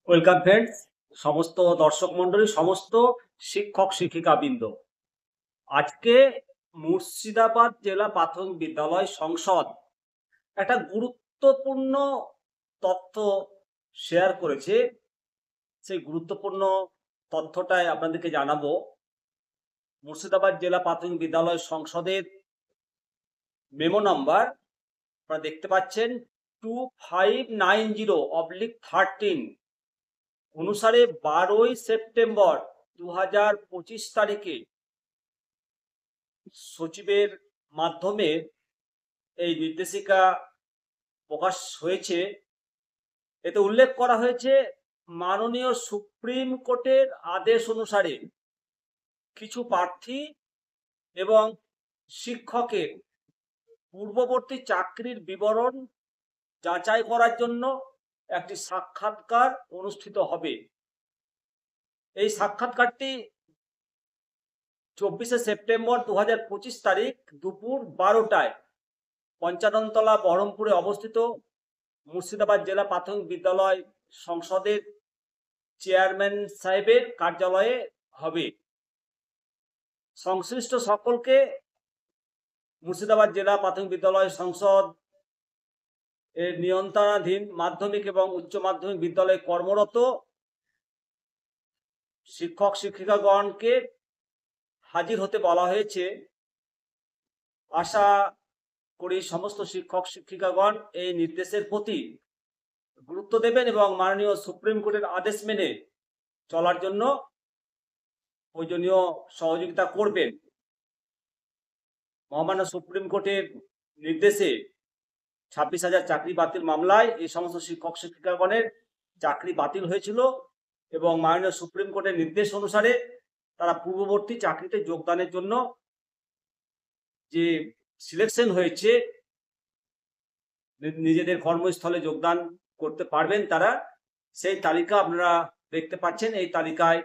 Welcome friends, সমস্ত দর্শক মন্ডলী, সমস্ত শিক্ষক শিক্ষিকা বৃন্দ। আজকে মুর্শিদাবাদ জেলা প্রাথমিক বিদ্যালয় সংসদ একটা গুরুত্বপূর্ণ তথ্য শেয়ার করেছে। সেই গুরুত্বপূর্ণ তথ্যটাই আপনাদেরকে জানাবো। মুর্শিদাবাদ জেলা প্রাথমিক বিদ্যালয় সংসদের মেমো নাম্বার আপনারা দেখতে পাচ্ছেন 2590/13 অনুসারে 12ই সেপ্টেম্বর 2025 তারিখে সচিবের মাধ্যমে এই নির্দেশিকা প্রকাশ হয়েছে। এতে উল্লেখ করা হয়েছে, মাননীয় সুপ্রিম কোর্টের আদেশ অনুসারে কিছু প্রার্থী এবং শিক্ষকের পূর্ববর্তী চাকরির বিবরণ যাচাই করার জন্য একটি সাক্ষাৎকার অনুষ্ঠিত হবে। এই সাক্ষাৎকারটি 24শে সেপ্টেম্বর 2025 তারিখ দুপুর 12টায় পঞ্চাননতলা বহরমপুরে অবস্থিত মুর্শিদাবাদ জেলা প্রাথমিক বিদ্যালয় সংসদের চেয়ারম্যান সাহেবের কার্যালয়ে হবে। সংশ্লিষ্ট সকলকে মুর্শিদাবাদ জেলা প্রাথমিক বিদ্যালয় সংসদ এর নিয়ন্ত্রণাধীন মাধ্যমিক এবং উচ্চ মাধ্যমিক বিদ্যালয়ে কর্মরত শিক্ষক শিক্ষিকাগণকে হাজির হতে বলা হয়েছে। আশা করি সমস্ত শিক্ষক শিক্ষিকাগণ এই নির্দেশের প্রতি গুরুত্ব দেবেন এবং মাননীয় সুপ্রিম কোর্টের আদেশ মেনে চলার জন্য প্রয়োজনীয় সহযোগিতা করবেন। মহামান্য সুপ্রিম কোর্টের নির্দেশে 26,000 চাকরি বাতিল মামলায় এই সমস্ত শিক্ষক শিক্ষিকাগণের চাকরি বাতিল হয়েছিল এবং মাননীয় সুপ্রিম কোর্টের নির্দেশ অনুসারে তারা পূর্ববর্তী চাকরিতে যোগদানের জন্য যে সিলেকশন হয়েছে, নিজেদের কর্মস্থলে যোগদান করতে পারবেন তারা। সেই তালিকা আপনারা দেখতে পাচ্ছেন। এই তালিকায়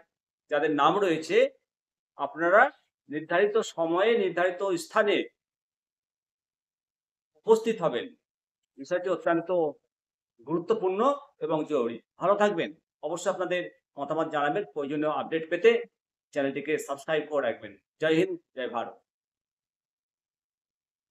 যাদের নাম রয়েছে আপনারা নির্ধারিত সময়ে নির্ধারিত স্থানে উপস্থিত হবেন। বিষয়টি অত্যন্ত গুরুত্বপূর্ণ এবং জরুরি। ভালো থাকবেন। অবশ্যই আপনাদের মতামত জানাবেন। প্রয়োজনীয় আপডেট পেতে চ্যানেলটিকে সাবস্ক্রাইব করে রাখবেন। জয় হিন্দ, জয় ভারত।